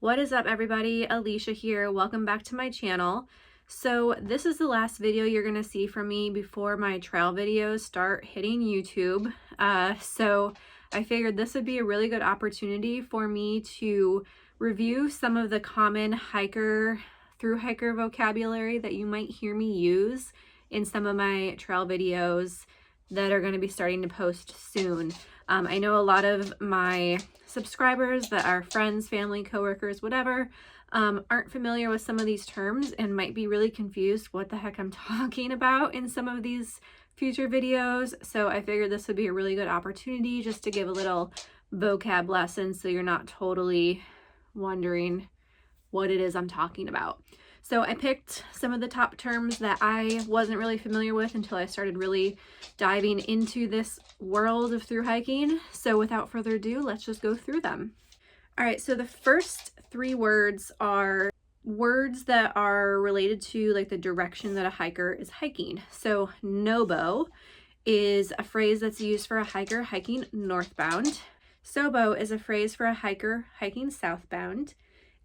What is up, everybody? Alicia here. Welcome back to my channel. So this is the last video you're going to see from me before my trail videos start hitting YouTube. So I figured this would be a really good opportunity for me to review some of the common through hiker vocabulary that you might hear me use in some of my trail videos that are going to be starting to post soon. I know a lot of my subscribers that are friends, family, coworkers, whatever, aren't familiar with some of these terms and might be really confused what the heck I'm talking about in some of these future videos. So I figured this would be a really good opportunity just to give a little vocab lesson so you're not totally wondering what it is I'm talking about. So I picked some of the top terms that I wasn't really familiar with until I started really diving into this world of thru hiking. So without further ado, let's just go through them. All right, so the first three words are words that are related to like the direction that a hiker is hiking. So nobo is a phrase that's used for a hiker hiking northbound. Sobo is a phrase for a hiker hiking southbound.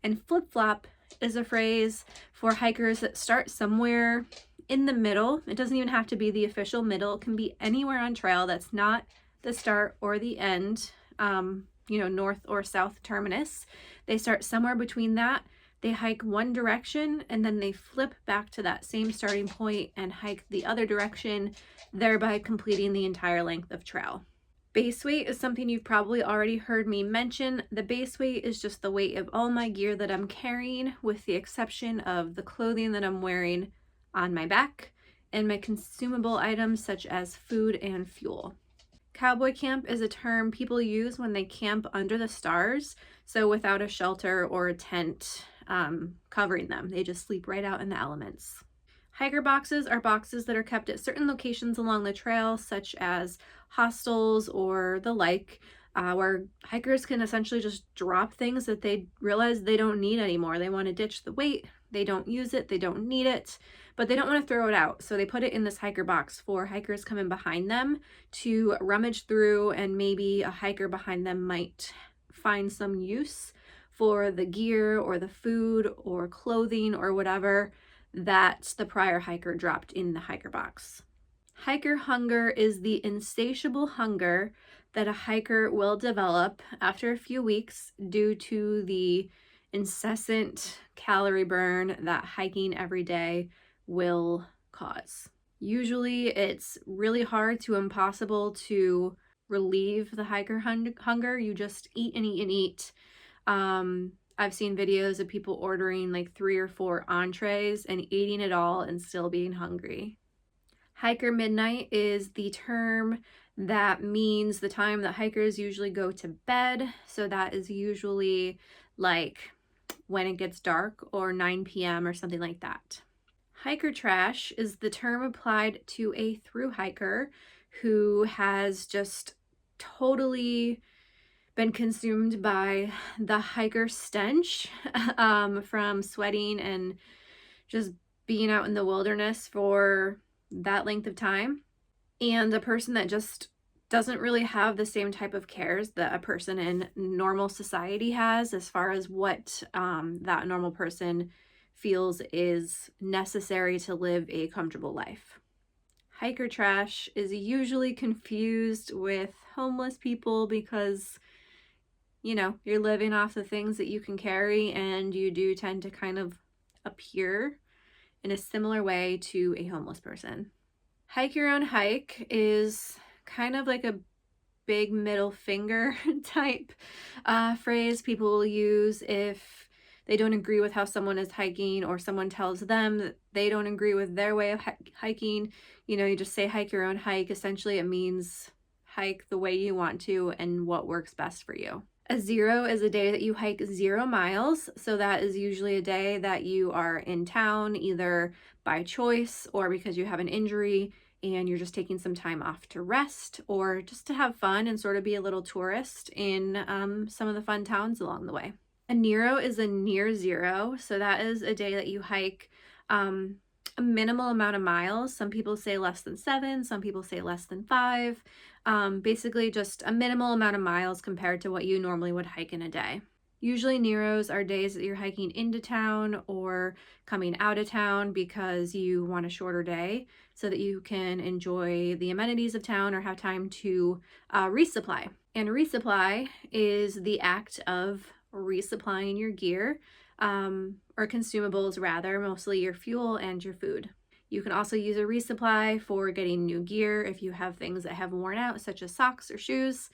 And flip-flop is a phrase for hikers that start somewhere in the middle. It doesn't even have to be the official middle. It can be anywhere on trail that's not the start or the end, north or south terminus. They start somewhere between that. They hike one direction and then they flip back to that same starting point and hike the other direction, thereby completing the entire length of trail. Base weight is something you've probably already heard me mention. The base weight is just the weight of all my gear that I'm carrying, with the exception of the clothing that I'm wearing on my back and my consumable items such as food and fuel. Cowboy camp is a term people use when they camp under the stars, so without a shelter or a tent covering them. They just sleep right out in the elements. Hiker boxes are boxes that are kept at certain locations along the trail, such as hostels or the like, where hikers can essentially just drop things that they realize they don't need anymore. They want to ditch the weight, they don't use it, they don't need it, but they don't want to throw it out. So they put it in this hiker box for hikers coming behind them to rummage through, and maybe a hiker behind them might find some use for the gear or the food or clothing or whatever that the prior hiker dropped in the hiker box. Hiker hunger is the insatiable hunger that a hiker will develop after a few weeks due to the incessant calorie burn that hiking every day will cause. Usually it's really hard to impossible to relieve the hiker hunger. You just eat and eat and eat. I've seen videos of people ordering like 3 or 4 entrees and eating it all and still being hungry. Hiker midnight is the term that means the time that hikers usually go to bed. So that is usually like when it gets dark or 9 p.m. or something like that. Hiker trash is the term applied to a thru hiker who has just totally been consumed by the hiker stench from sweating and just being out in the wilderness for that length of time. And a person that just doesn't really have the same type of cares that a person in normal society has, as far as what that normal person feels is necessary to live a comfortable life. Hiker trash is usually confused with homeless people because you're living off the things that you can carry, and you do tend to kind of appear in a similar way to a homeless person. Hike your own hike is kind of like a big middle finger type phrase people will use if they don't agree with how someone is hiking, or someone tells them that they don't agree with their way of hiking. You just say hike your own hike. Essentially, it means hike the way you want to and what works best for you. A zero is a day that you hike 0 miles. So that is usually a day that you are in town, either by choice or because you have an injury and you're just taking some time off to rest or just to have fun and sort of be a little tourist in some of the fun towns along the way. A Nero is a near zero. So that is a day that you hike a minimal amount of miles. Some people say less than 7, some people say less than 5. Basically just a minimal amount of miles compared to what you normally would hike in a day. Usually Neros are days that you're hiking into town or coming out of town because you want a shorter day so that you can enjoy the amenities of town or have time to resupply. And resupply is the act of resupplying your gear, or consumables rather, mostly your fuel and your food. You can also use a resupply for getting new gear if you have things that have worn out, such as socks or shoes,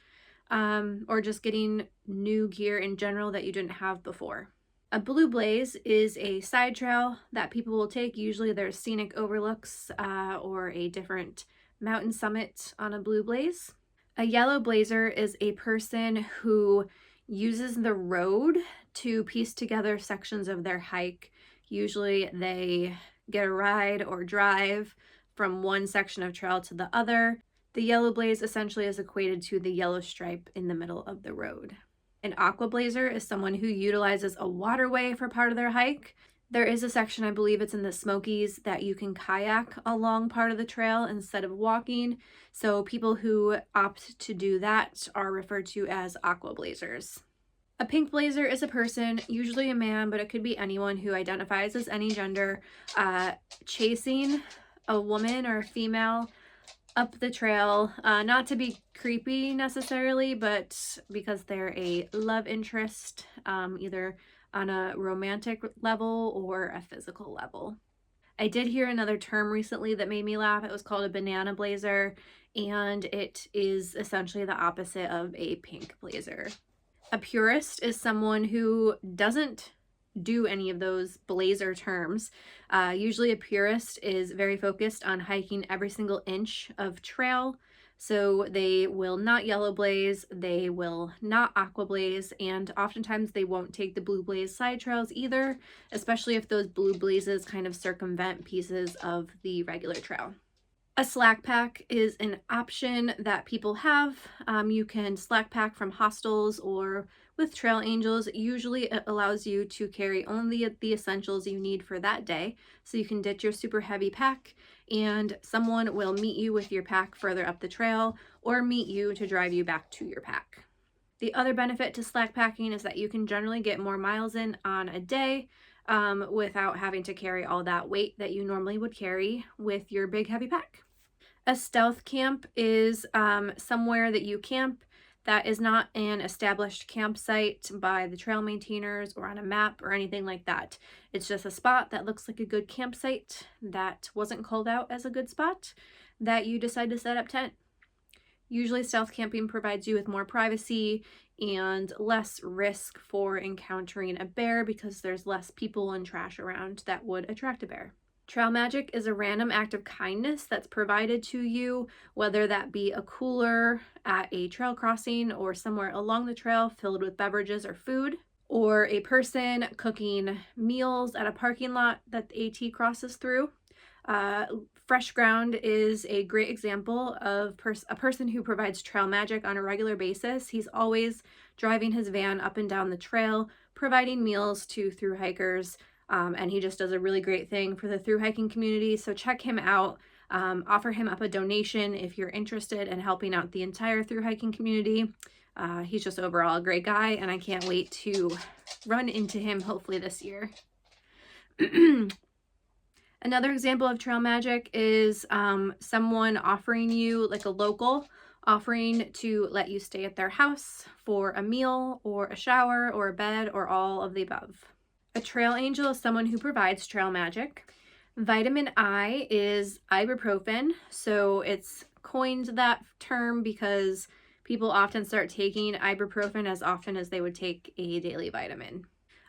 or just getting new gear in general that you didn't have before. A blue blaze is a side trail that people will take. Usually there's scenic overlooks or a different mountain summit on a blue blaze. A yellow blazer is a person who uses the road to piece together sections of their hike. Usually they get a ride or drive from one section of trail to the other. The yellow blaze essentially is equated to the yellow stripe in the middle of the road. An aqua blazer is someone who utilizes a waterway for part of their hike. There is a section, I believe it's in the Smokies, that you can kayak along part of the trail instead of walking. So people who opt to do that are referred to as aqua blazers. A pink blazer is a person, usually a man, but it could be anyone who identifies as any gender, chasing a woman or a female up the trail, not to be creepy necessarily, but because they're a love interest, either on a romantic level or a physical level. I did hear another term recently that made me laugh. It was called a banana blazer, and it is essentially the opposite of a pink blazer. A purist is someone who doesn't do any of those blazer terms. Usually a purist is very focused on hiking every single inch of trail. So they will not yellow blaze, they will not aqua blaze, and oftentimes they won't take the blue blaze side trails either, especially if those blue blazes kind of circumvent pieces of the regular trail. A slack pack is an option that people have. You can slack pack from hostels or with Trail Angels. Usually it allows you to carry only the essentials you need for that day. So you can ditch your super heavy pack and someone will meet you with your pack further up the trail or meet you to drive you back to your pack. The other benefit to slack packing is that you can generally get more miles in on a day without having to carry all that weight that you normally would carry with your big heavy pack. A stealth camp is somewhere that you camp that is not an established campsite by the trail maintainers or on a map or anything like that. It's just a spot that looks like a good campsite that wasn't called out as a good spot that you decide to set up tent. Usually stealth camping provides you with more privacy and less risk for encountering a bear because there's less people and trash around that would attract a bear. Trail magic is a random act of kindness that's provided to you, whether that be a cooler at a trail crossing or somewhere along the trail filled with beverages or food, or a person cooking meals at a parking lot that the AT crosses through. Fresh Ground is a great example of a person who provides trail magic on a regular basis. He's always driving his van up and down the trail, providing meals to thru hikers. And he just does a really great thing for the thru hiking community. So check him out, offer him up a donation if you're interested in helping out the entire thru hiking community. He's just overall a great guy and I can't wait to run into him hopefully this year. Another example of trail magic is someone offering you, like a local, offering to let you stay at their house for a meal or a shower or a bed or all of the above. A trail angel is someone who provides trail magic. Vitamin I is ibuprofen, so it's coined that term because people often start taking ibuprofen as often as they would take a daily vitamin.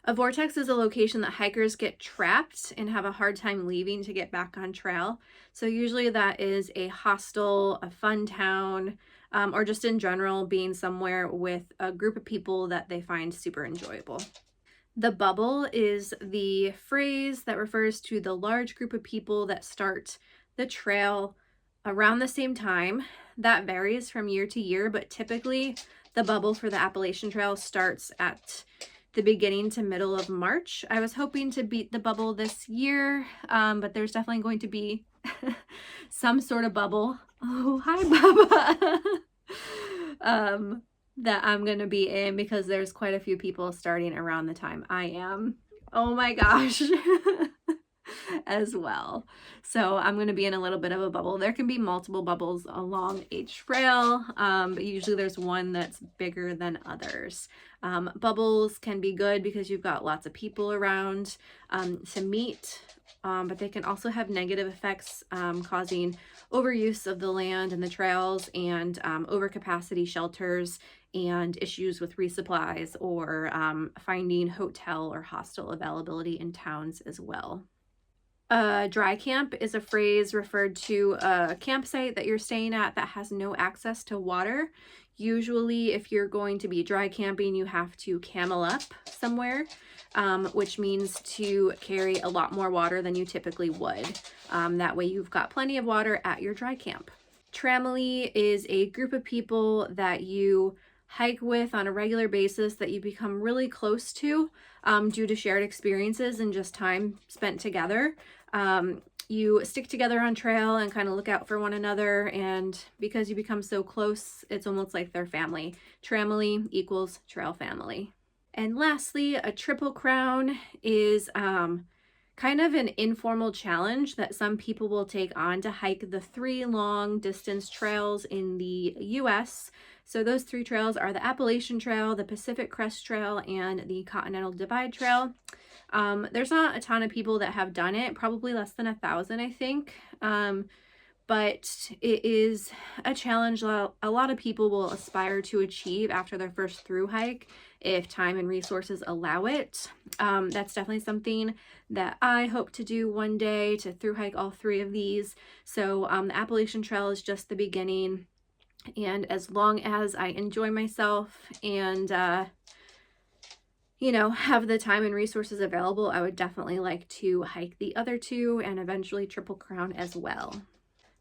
A vortex is a location that hikers get trapped and have a hard time leaving to get back on trail. So usually that is a hostel, a fun town, or just in general being somewhere with a group of people that they find super enjoyable. The bubble is the phrase that refers to the large group of people that start the trail around the same time. That varies from year to year, but typically the bubble for the Appalachian Trail starts at the beginning to middle of March. I was hoping to beat the bubble this year, but there's definitely going to be some sort of bubble. Oh, hi, Bubba. that I'm going to be in because there's quite a few people starting around the time I am. Oh my gosh. As well. So I'm going to be in a little bit of a bubble. There can be multiple bubbles along a trail, but usually there's one that's bigger than others. Bubbles can be good because you've got lots of people around to meet, but they can also have negative effects, causing overuse of the land and the trails, and overcapacity shelters, and issues with resupplies, or finding hotel or hostel availability in towns as well. Dry camp is a phrase referred to a campsite that you're staying at that has no access to water. Usually, if you're going to be dry camping, you have to camel up somewhere, which means to carry a lot more water than you typically would. That way you've got plenty of water at your dry camp. Tramily is a group of people that you hike with on a regular basis that you become really close to due to shared experiences and just time spent together. You stick together on trail and kind of look out for one another, and because you become so close, it's almost like they're family. Tramily equals trail family. And lastly, a triple crown is kind of an informal challenge that some people will take on to hike the 3 long distance trails in the US. So those 3 trails are the Appalachian Trail, the Pacific Crest Trail, and the Continental Divide Trail. There's not a ton of people that have done it, probably less than 1,000, I think. But it is a challenge a lot of people will aspire to achieve after their first through hike, if time and resources allow it. That's definitely something that I hope to do one day, to through hike all 3 of these. So the Appalachian Trail is just the beginning. And as long as I enjoy myself and, you know, have the time and resources available, I would definitely like to hike the other 2 and eventually Triple Crown as well.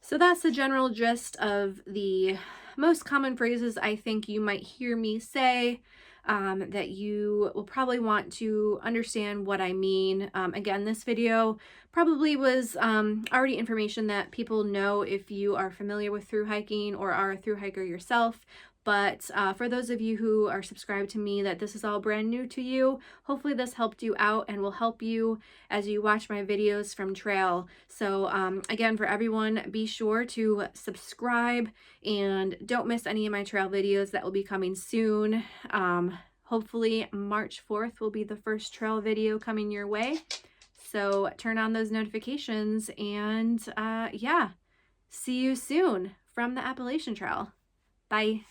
So that's the general gist of the most common phrases I think you might hear me say, that you will probably want to understand what I mean. Again, this video probably was already information that people know if you are familiar with through hiking or are a through hiker yourself. But for those of you who are subscribed to me, that this is all brand new to you, hopefully this helped you out and will help you as you watch my videos from trail. So again, for everyone, be sure to subscribe and don't miss any of my trail videos that will be coming soon. Hopefully March 4th will be the first trail video coming your way. So turn on those notifications, and yeah, see you soon from the Appalachian Trail. Bye.